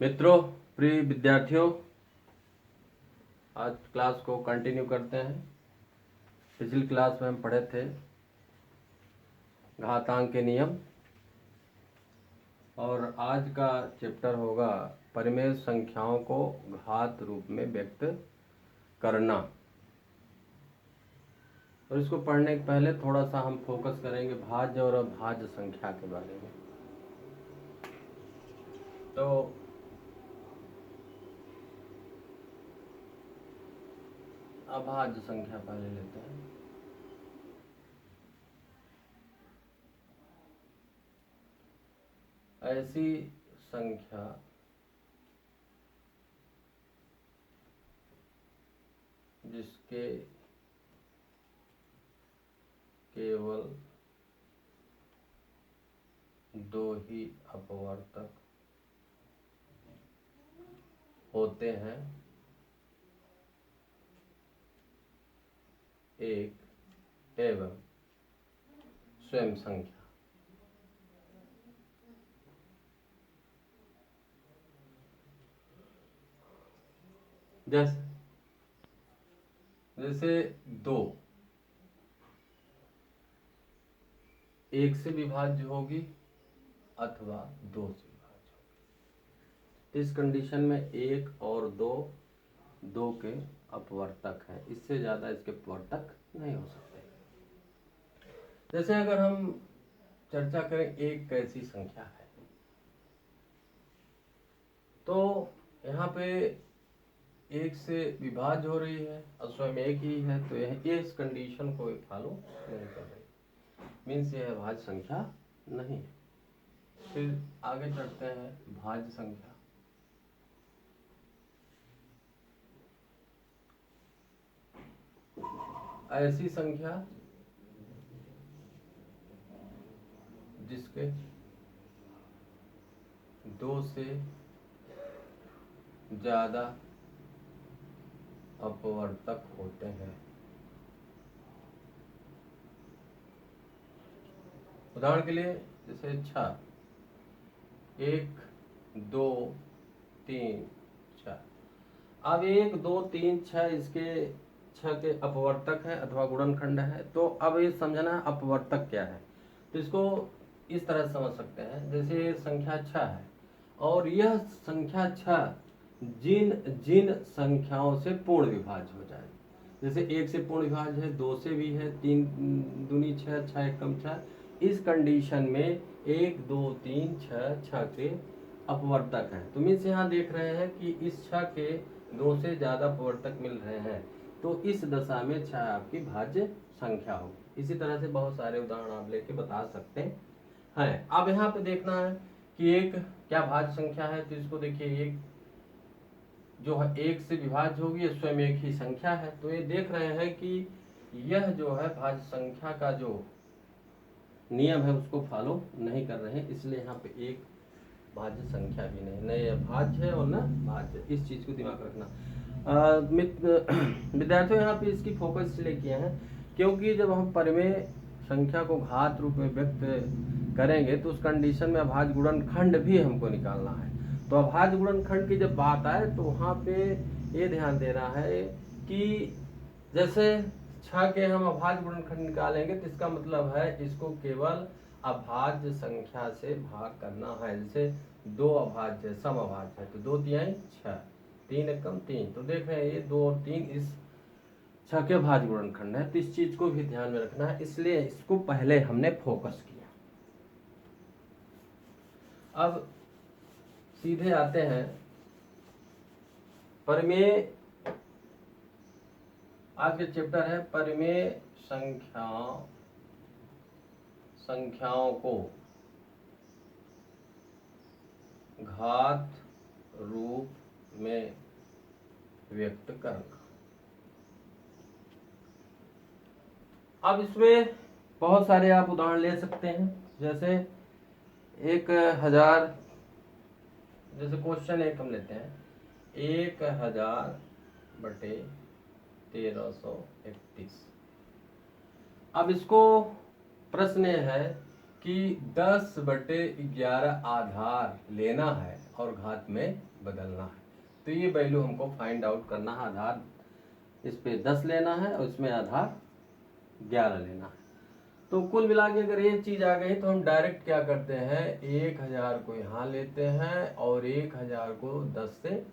मित्रों, प्रिय विद्यार्थियों, आज क्लास को कंटिन्यू करते हैं। पिछली क्लास में हम पढ़े थे घातांक के नियम, और आज का चैप्टर होगा परिमेय संख्याओं को घात रूप में व्यक्त करना। और इसको पढ़ने के पहले थोड़ा सा हम फोकस करेंगे भाज्य और अभाज्य संख्या के बारे में। तो अभाज्य संख्या पहले लेते हैं। ऐसी संख्या जिसके केवल दो ही अपवर्तक होते हैं, एक एवं स्वयं संख्या। जैसे दो एक से विभाज्य होगी अथवा दो से विभाज्य होगी। इस कंडीशन में एक और दो के अपवर्तक हैं, इससे ज्यादा इसके अपवर्तक नहीं हो सकते। जैसे अगर हम चर्चा करें एक कैसी संख्या है, तो यहाँ पे एक से विभाज्य हो रही है और स्वयं एक ही है, तो यह इस कंडीशन को फॉलो नहीं कर रही, मीन्स यह भाज्य संख्या नहीं है। फिर आगे चढ़ते हैं भाज्य संख्या। ऐसी संख्या जिसके दो से ज्यादा अपवर्तक होते हैं। उदाहरण के लिए जैसे 6, 1 2 3 6। अब 1 2 3 6 इसके 6 के अपवर्तक है अथवा गुणनखंड है। तो अब ये समझना अपवर्तक क्या है, तो इसको इस तरह समझ सकते हैं। जैसे संख्या 6 है और यह संख्या 6 जिन जिन संख्याओं से पूर्ण विभाज्य हो जाए, जैसे 1 से पूर्ण विभाज्य है, 2 से भी है, 3 दूनी 6, 6 एकम 6, इस कंडीशन में 1 2 3 6 के अपवर्तक हैं। तो मीन्स यहाँ देख रहे हैं कि इस 6 के 2 से ज्यादा अपवर्तक मिल रहे हैं, तो इस दशा में 6 आपकी भाज्य संख्या होगी। इसी तरह से बहुत सारे उदाहरण आप लेके बता सकते हैं। अब यहाँ पे देखना है कि एक क्या भाज्य संख्या है, तो इसको देखिए, एक जो है एक से विभाज्य होगी, स्वयं एक ही संख्या है। तो ये देख रहे हैं कि यह जो है भाज्य संख्या का जो नियम है उसको फॉलो नहीं कर रहे हैं, इसलिए यहाँ पे एक भाज्य संख्या भी नहीं, न यह भाज्य है और न भाज्य। इस चीज को दिमाग रखना। विद्यार्थियों, यहाँ पे इसकी फोकस इसलिए किए हैं क्योंकि जब हम परिमेय संख्या को घात रूप में व्यक्त करेंगे तो उस कंडीशन में अभाज्य गुणनखंड भी हमको निकालना है। तो अभाज्य गुणनखंड की जब बात आए तो वहाँ पे ये ध्यान देना है कि जैसे 6 के हम अभाज्य गुणनखंड निकालेंगे तो इसका मतलब है इसको केवल अभाज्य संख्या से भाग करना है। जैसे 2 अभाज्य सम अभाज्य है तो 2 तिहाई 6, 3 एकम 3। तो देख रहे हैं ये 2 और 3 इस 6 के अभाज्य गुणनखंड है, तो इस चीज को भी ध्यान में रखना है, इसलिए इसको पहले हमने फोकस किया। अब सीधे आते हैं परिमेय। आज के चैप्टर है परिमेय संख्याओं को घात रूप में व्यक्त करना। अब इसमें बहुत सारे आप उदाहरण ले सकते हैं। जैसे 1000, जैसे क्वेश्चन एक हम लेते हैं, 1000 बटे 1331। अब इसको प्रश्न है कि 10 बटे 11 आधार लेना है और घात में बदलना है। तो ये वैल्यू हमको फाइंड आउट करना है। आधार इस पे 10 लेना है और इसमें आधार 11 लेना है। तो कुल मिला के अगर ये चीज आ गई तो हम डायरेक्ट क्या करते हैं, 1000 को यहाँ लेते हैं और 1000 को 10 से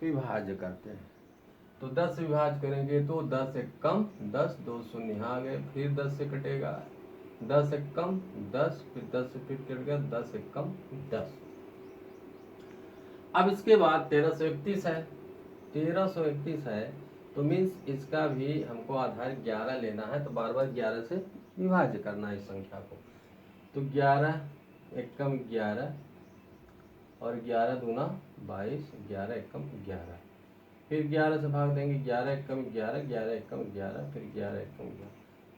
विभाज्य करते हैं। तो 10 से विभाज्य करेंगे तो 10 एक कम 10, 2 शून्य यहाँ आ गए, फिर 10 से कटेगा, 10 एक कम 10, फिर 10 से फिर कट गया, 10 एक कम 10। अब इसके बाद 1331 है, 1331 है तो मीन्स इसका भी हमको आधार 11 लेना है। तो बार बार 11 से विभाज्य करना है इस संख्या को। तो 11 एक कम 11 और 11 दूना 22, 11 एक कम 11, फिर 11 से भाग देंगे, 11 एक कम 11, 11 एक कम 11, फिर 11 एक कम 11।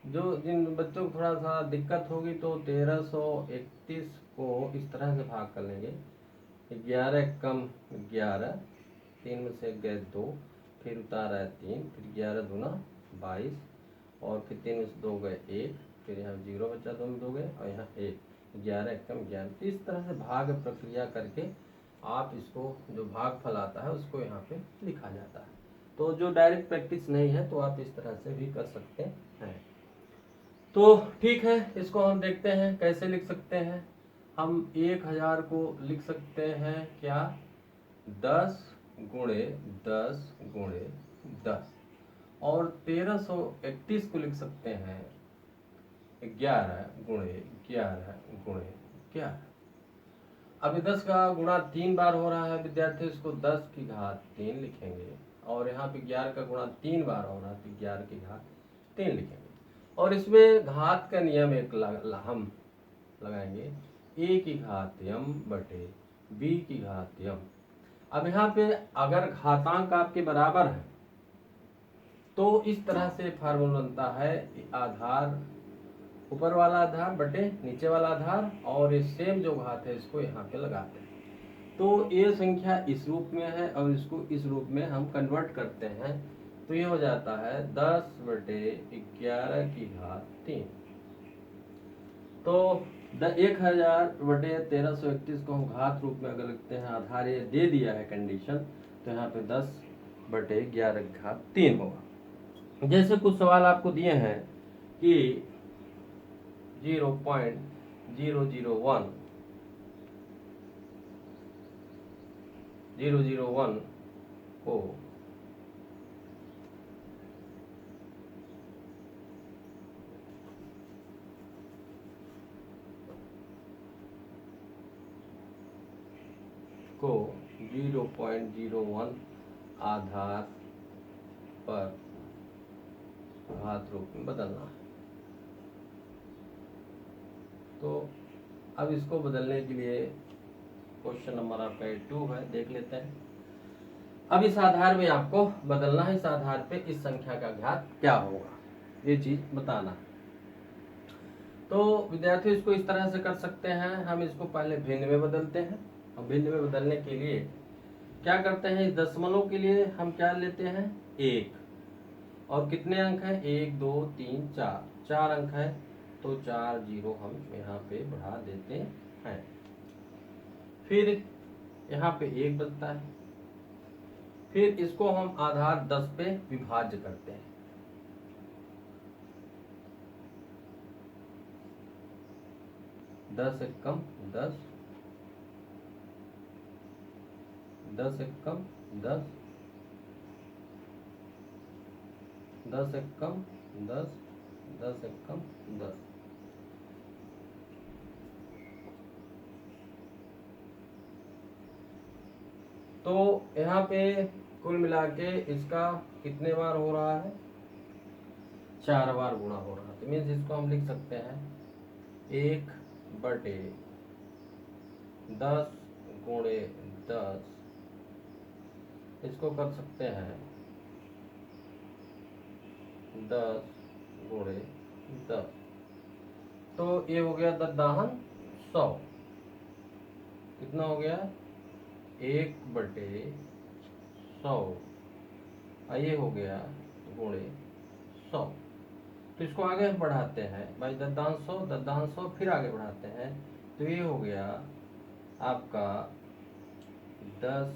जो जिन बच्चों को थोड़ा सा दिक्कत होगी तो 1331 को इस तरह से भाग कर लेंगे, 11 एक कम 11, 3 में से गए 2, फिर उतारा है 3, फिर 11 दूना 22 और फिर 3 में से 2 गए 1, फिर यहाँ 0 बचा, 2 में 2 गए और यहाँ 1, 11 एक कम 11। तो इस तरह से भाग प्रक्रिया करके आप इसको जो भागफल आता है उसको यहाँ पे लिखा जाता है। तो जो डायरेक्ट प्रैक्टिस नहीं है तो आप इस तरह से भी कर सकते हैं। तो ठीक है, इसको हम देखते हैं कैसे लिख सकते हैं। हम 1000 को लिख सकते हैं क्या, 10 गुणे 10 गुणे 10, और 1331 को लिख सकते हैं 11 गुणे 11 गुणे 11। अभी 10 का गुणा 3 बार हो रहा है विद्यार्थी, इसको 10 की घात 3 लिखेंगे, और यहाँ पे 11 का गुणा 3 बार हो रहा है तो 11 की घात 3 लिखेंगे। और इसमें घात का नियम एक हम लगाएंगे, a की घात m बटे b की घात m। अब यहाँ पे अगर घातांक आपके बराबर है तो इस तरह से फार्मूला बनता है, आधार ऊपर वाला आधार बटे नीचे वाला आधार, और ये सेम जो घात है इसको यहाँ पे लगाते हैं। तो ये संख्या इस रूप में है और इसको इस रूप में हम कन्वर्ट करते हैं, तो ये हो जाता है 10 बटे 11 की घात 3। तो 1000 बटे 1331 को हम घात रूप में अगर लिखते हैं, आधार ये दे दिया है कंडीशन, तो यहाँ पे 10 बटे 11 की घात 3 होगा। जैसे कुछ सवाल आपको दिए हैं कि 0.001 को को 0.01 आधार पर घात रूप में बदलना है। तो अब इसको बदलने के लिए क्वेश्चन नंबर आपका 2 है, देख लेते हैं। अब इस आधार में आपको बदलना है, इस आधार पे इस संख्या का घात क्या होगा ये चीज बताना है। तो विद्यार्थी इसको इस तरह से कर सकते हैं, हम इसको पहले भिन्न में बदलते हैं। और भिन्न में बदलने के लिए क्या करते हैं, इस दशमलव के लिए हम क्या लेते हैं 1, और कितने अंक है 1 2 3 4, 4 अंक है तो 4 0 हम यहाँ पे बढ़ा देते हैं। फिर यहाँ पे 1 बचता है, फिर इसको हम आधार 10 पे विभाज्य करते हैं। दस एक कम 10, 10 एक कम 10, 10 एक कम 10, 10 एक कम 10। तो यहाँ पे कुल मिला के इसका कितने बार हो रहा है, 4 बार गुणा हो रहा है। तो मीन्स इसको हम लिख सकते हैं 1 बटे 10 गुणे 10, इसको कर सकते हैं 10 गुणे 10। तो ये हो गया 10 दाहन 100, कितना हो गया 1 बटे 100, ये हो गया गुणे 100। तो इसको आगे हम बढ़ाते हैं भाई, 10 दाहन 100, 10 दाहन 100, फिर आगे बढ़ाते हैं तो ये हो गया आपका 10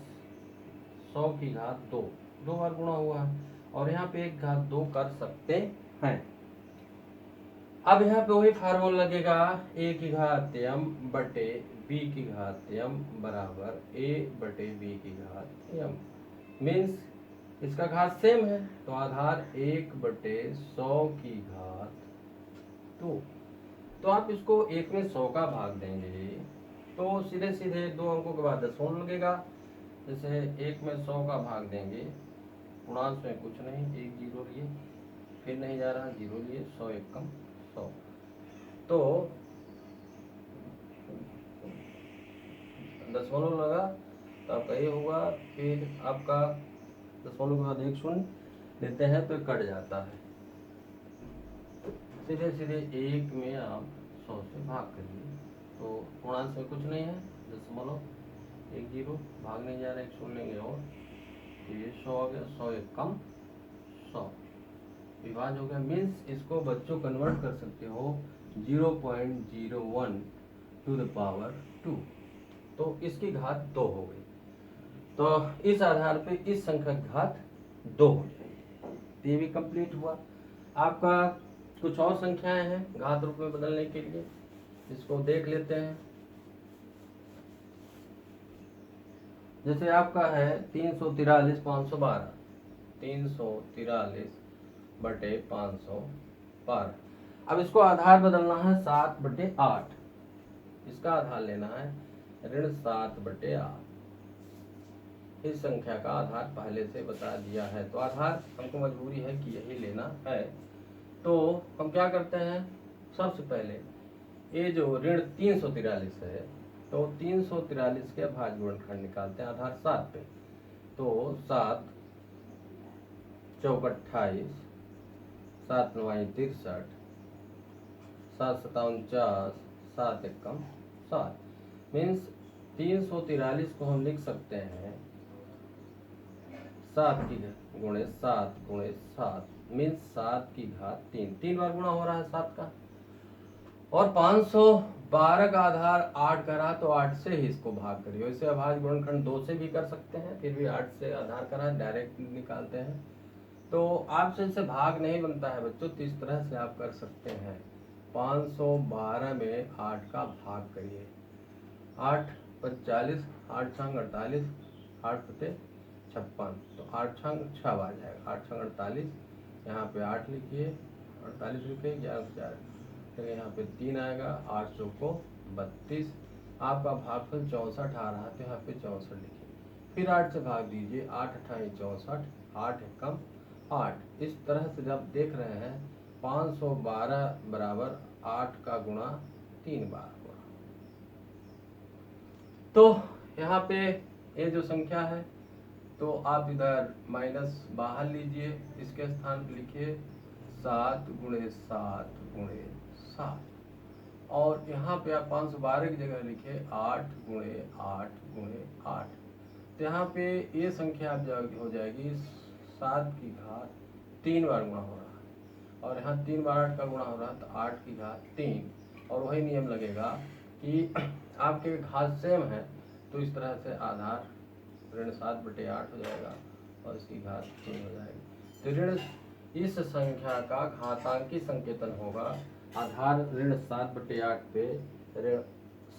100 की घात 2, 2 बार गुणा हुआ है, और यहाँ पे 1 घात 2 कर सकते हैं। अब यहाँ पे वही फार्मूला लगेगा, a की घात m बटे b की घात m बराबर a बटे b की घात m। मीन्स इसका घात सेम है, तो आधार 1 बटे 100 की घात 2। तो आप इसको 1 में 100 का भाग देंगे तो सीधे सीधे 2 अंकों के बाद दशमलव लगेगा। जैसे 1 में 100 का भाग देंगे, पूर्णांश में कुछ नहीं, 1 जीरो लिए, फिर नहीं जा रहा, जीरो लिए, 100 एकम 100, तो दशमलव लगा तो आपका ये होगा, फिर आपका दशमलव के बाद 1 शून्य लेते हैं तो कट जाता है। सीधे सीधे 1 में आप 100 से भाग करिए, तो पूर्णांश में कुछ नहीं है, दशमलव, 1 जीरो, भाग नहीं जा रहा, 1 शून्य लेंगे और ये 100 आ गया, 100 एकम 100, विभाज हो गया। मीन्स इसको बच्चों कन्वर्ट कर सकते हो 0.01 टू द पावर 2, तो इसकी घात 2 हो गई। तो इस आधार पे इस संख्या की घात 2 हो जाएगी। ये भी कंप्लीट हुआ। आपका कुछ और संख्याएं हैं घात रूप में बदलने के लिए, इसको देख लेते हैं। जैसे आपका है 343 512, 343 बटे 512। अब इसको आधार बदलना है 7 बटे 8, इसका आधार लेना है ऋण 7 बटे 8। इस संख्या का आधार पहले से बता दिया है, तो आधार हमको मजबूरी है कि यही लेना है। तो हम क्या करते हैं, सबसे पहले ये जो ऋण 343 है, तो 343 के भाज्य गुणनखंड निकालते हैं आधार 7 पे। तो 7 चौक 28, 7 9 63, 7 7 49, 7 एकम 7। मीन्स 343 को हम लिख सकते हैं 7 की गुणे 7 गुणे 7, मीन्स 7 की घात 3, 3 बार गुणा हो रहा है 7 का। और 512 का आधार 8 करा तो 8 से ही इसको भाग करिए। वैसे अभाज्य गुणनखंड 2 से भी कर सकते हैं, फिर भी 8 से आधार करा डायरेक्ट निकालते हैं। तो आपसे इससे भाग नहीं बनता है बच्चों, तो इस तरह से आप कर सकते हैं। 512 में 8 का भाग करिए, 8 45, 8 छंग 48, 8 पते 56, तो 8 छंग 6 आ जाएगा, 8 छंग 48, यहाँ पे 8 लिखिए, 48 लिखिए, 11 4, यहाँ पे 3 आएगा, 8 चौको 32, आपका भागफल 64 आ रहा है तो यहाँ पे 64 लिखिए, फिर 8 से भाग दीजिए, 8 अठाई 64, 8 एकम 8। इस तरह से जब देख रहे हैं 512 बराबर 8 का गुणा 3 बार हुआ। तो यहाँ पे ये जो संख्या है, तो आप इधर माइनस बाहर लीजिए, इसके स्थान पर लिखिए 7 गुणे 7 गुणे 7, और यहाँ पे आप 512 की जगह लिखे 8 गुणे 8 गुणे 8। तो यहाँ पे ये संख्या आप हो जाएगी 7 की घात 3 बार गुणा हो रहा है, और यहाँ 3 बार 8 का गुणा हो रहा है, तो 8 की घात 3, और वही नियम लगेगा कि आपके घात सेम है, तो इस तरह से आधार ऋण 7 बटे 8 हो जाएगा और इसकी घात 3 हो जाएगी। तो ऋण इस संख्या का घातांकी संकेतन होगा आधार ऋण 7 बटे 8 पे ऋण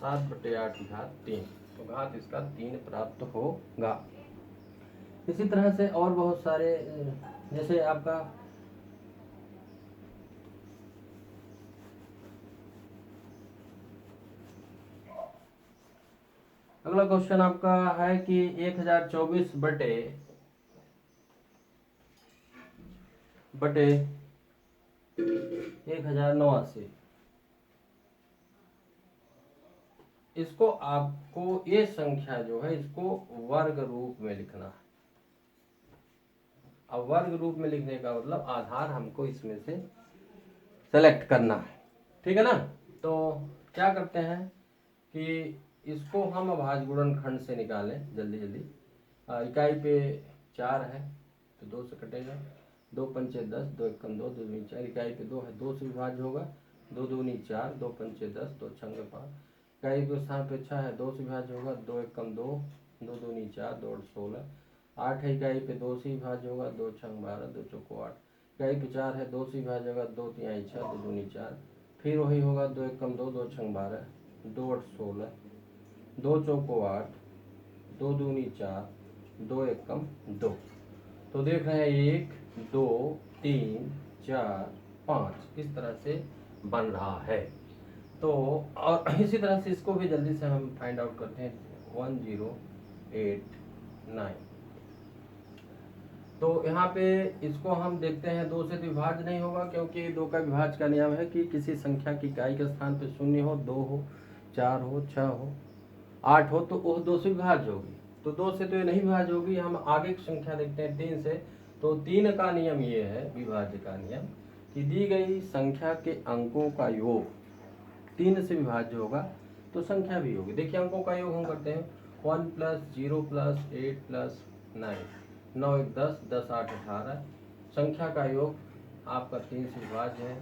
7 बटे 8 की घात 3, तो घात इसका 3 प्राप्त होगा। इसी तरह से और बहुत सारे, जैसे आपका अगला क्वेश्चन आपका है कि 1024 बटे 1089, इसको आपको ये संख्या जो है इसको वर्ग रूप में लिखना है। अब वर्ग रूप में लिखने का मतलब आधार हमको इसमें से सेलेक्ट करना है, ठीक है ना। तो क्या करते हैं कि इसको हम अभाज्य गुणनखंड से निकालें जल्दी जल्दी। इकाई पे 4 है तो 2 से कटेगा, 2 पंचे 10, 2 एकम 2, 2 दूनी 4, इकाई पे 2 है, 2 से विभाज्य होगा, 2 दूनी 4, 2 पंचे 10, 2 छंगे 5, इकाई के स्थान पे 6 है, 2 से विभाज्य होगा, 2 एकम 2, 2 दूनी 4, 2 8 16, 8 है इकाई पे 2 से विभाज्य होगा, 2 छंग 12, 2 चौको 8, इकाई पे 4 है 2 से विभाज्य होगा, 2 तिहाई 6, 2 दूनी 4, फिर वही होगा 2 एकम 2, 2 छंग 12, 2 8 16, 2 चौको 8, 2 दूनी 4, 2 एकम 2। तो देख रहे हैं 1 2 3 4 5 इस तरह से बन रहा है। तो और इसी तरह से इसको भी जल्दी से हम फाइंड आउट करते हैं 1089। तो यहाँ पे इसको हम देखते हैं 2 से तो विभाज्य नहीं होगा, क्योंकि 2 का विभाज्य का नियम है कि किसी संख्या की इकाई के स्थान पे 0 हो, 2 हो, 4 हो, 6 हो, 8 हो तो वो 2 से विभाज्य होगी। तो 2 से तो ये नहीं विभाज्य होगी। हम आगे की संख्या देखते हैं 3 से। तो 3 का नियम ये है, विभाज्य का नियम, कि दी गई संख्या के अंकों का योग 3 से विभाज्य होगा तो संख्या भी होगी। देखिए अंकों का योग हम करते हैं 1 + 0 + 8 + 9, 9 1 10, 10 8 18। संख्या का योग आपका 3 से विभाज्य है,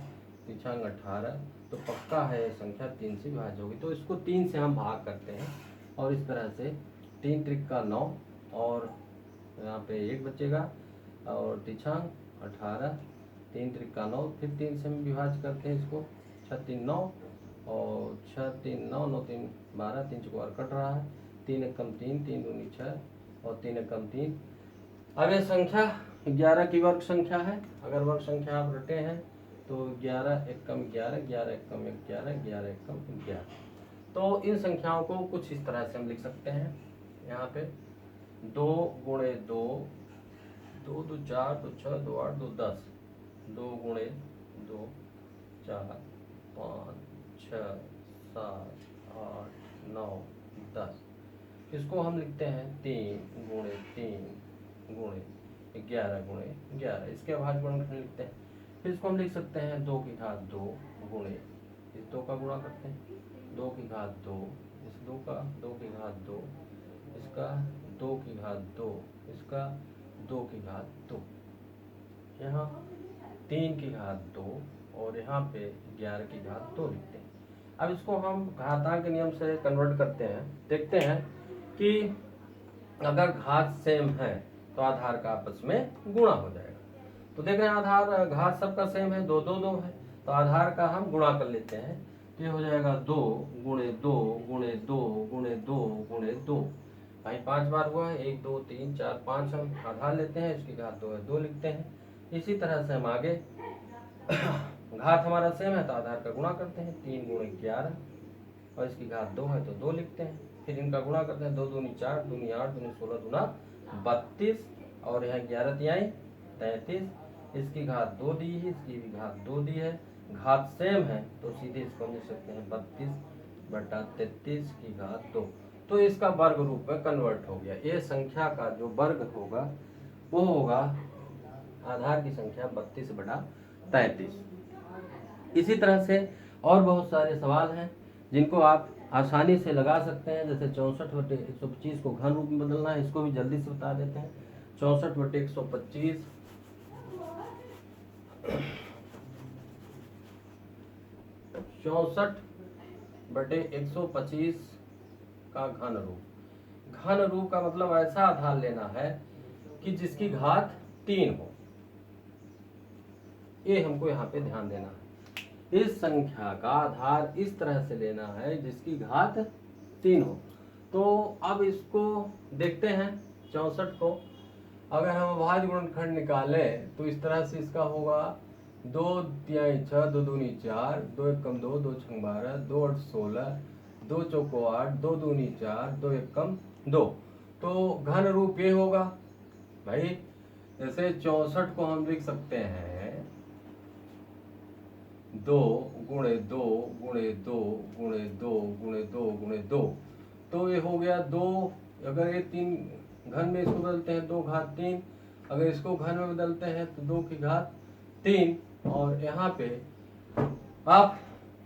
तिरछांग 18, तो पक्का है संख्या 3 से विभाज्य होगी। तो इसको 3 से हम भाग करते हैं और इस तरह से 3 त्रिक का 9 और यहाँ पे 1 बचेगा और तिरछांग 18, 3 त्रिक का 9, फिर 3 से हम विभाज्य करते हैं इसको, 6 3 9 और 6 3 9, 9 3 12, 3 चौको 12 कट रहा है, 3 एकम 3, 3 दूनी 6 और 3 एकम 3। अब ये संख्या 11 की वर्ग संख्या है। अगर वर्ग संख्या आप रटे हैं तो 11 एकम 11, 11 एकम 11, 11 एकम 11। तो इन संख्याओं को कुछ इस तरह से हम लिख सकते हैं। यहाँ पे 2 गुणे 2, 2 2 4, 2 6, 2 8, 2 10, 2 गुणे 2 4 5 6 7 8 9 10। इसको हम लिखते हैं 3 गुणे 3 गुणे 11 गुणे 11। इसके अभाज्य गुणनखंड लिखते हैं। फिर इसको हम लिख सकते हैं 2 की घात 2 गुणे, इस 2 का गुणा करते हैं, 2 की घात 2, इस 2 का 2 की घात 2, इसका 2 की घात 2, इसका 2 की घात 2, यहाँ 3 की घात 2 और यहाँ पे 11 की घात 2 लिखते हैं। अब इसको हम घातांक के नियम से कन्वर्ट करते हैं। देखते हैं कि अगर घात सेम है तो आधार का आपस में गुणा हो जाएगा। तो देख रहे हैं आधार घात सबका सेम है, 2 2 2 है, तो आधार का हम गुणा कर लेते हैं। तो ये हो जाएगा 2 गुणे 2 गुणे 2 गुणे 2 गुणे 2। भाई 5 बार हुआ है, 1 2 3 4 5 हम आधार लेते हैं, इसकी घात 2 है 2 लिखते हैं। इसी तरह से हम आगे घात हमारा सेम है तो आधार का गुणा करते हैं, 3 गुणे 11 और इसकी घात 2 है तो 2 लिखते हैं। फिर इनका गुणा करते हैं, 2 दूनी 4, दूनी 8, दूनी 16, दूना 32 और यहाँ 11 तिहाई 33। इसकी घात 2 दी है, इसकी भी घात 2 दी है, घात सेम है तो सीधे इसको हम लिख सकते हैं 32/33 की घात 2। तो इसका वर्ग रूप में कन्वर्ट हो गया। ये संख्या का जो वर्ग होगा वो होगा आधार की संख्या 32/33। इसी तरह से और बहुत सारे सवाल हैं जिनको आप आसानी से लगा सकते हैं। जैसे 64/125 को घन रूप में बदलना है, इसको भी जल्दी से बता देते हैं। 64/125 64/125 का घन रूप। घन रूप का मतलब ऐसा आधार लेना है कि जिसकी घात 3 हो। ये हमको यहाँ पे ध्यान देना है। इस संख्या का आधार इस तरह से लेना है जिसकी घात 3 हो। तो अब इसको देखते हैं 64 को। अगर हम अभाज्य गुणनखंड निकालें तो इस तरह से इसका होगा 2 तिहाई 6, 2 दूनी 4, 2 एकम 2, 2 छंग 12, 2 8 16, 2 चौको 8, 2 दूनी 4, 2 एकम 2। तो घन रूप ये होगा भाई। जैसे 64 को हम लिख सकते हैं 2 गुणे 2 गुणे 2 गुणे 2 गुणे 2 गुणे 2। तो ये हो गया 2। अगर ये 3 घन में इसको बदलते हैं 2 घात 3, अगर इसको घन में बदलते हैं तो 2 की घात 3। और यहाँ पे आप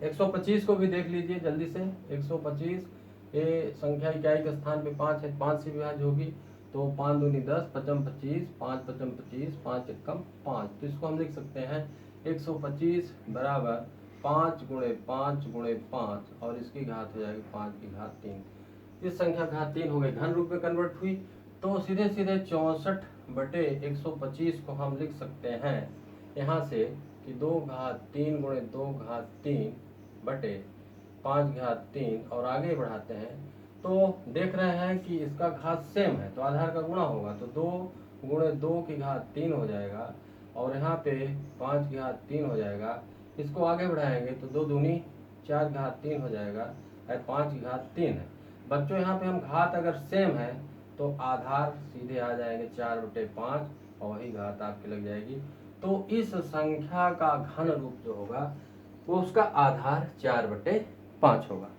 125 को भी देख लीजिए जल्दी से। 125 ये संख्या इकाई के स्थान पे 5 है, 5 से विभाज्य होगी तो 5 दूनी 10, 5 25, 5 5 25, 5 एकम 5। तो इसको हम लिख सकते हैं 125 बराबर 5 गुणे 5 गुणे 5 और इसकी घात हो जाएगी 5 की घात 3। इस संख्या घात 3 हो गई, घन रूप में कन्वर्ट हुई, तो सीधे सीधे 64/125 को हम लिख सकते हैं यहाँ से कि 2 घात 3 गुणे 2 घात 3 बटे 5 घात 3, और आगे बढ़ाते हैं तो देख रहे हैं कि इसका घात सेम है तो आधार का गुणा होगा, तो 2 गुणे 2 की घात 3 हो जाएगा, और यहाँ पे 5 घात 3 हो जाएगा। इसको आगे बढ़ाएंगे तो 2 दूनी 4 घात 3 हो जाएगा, और 5 घात 3 है। बच्चों यहाँ पे हम घात अगर सेम है तो आधार सीधे आ जाएंगे 4/5, और वही घात आपकी लग जाएगी। तो इस संख्या का घन रूप जो होगा वो उसका आधार 4/5 होगा।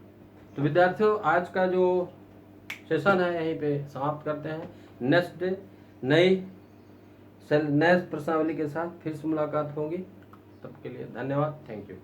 तो विद्यार्थियों, आज का जो सेशन है यहीं पे समाप्त करते हैं। नेक्स्ट डे नई प्रश्नावली के साथ फिर से मुलाकात होगी। तब के लिए धन्यवाद, थैंक यू।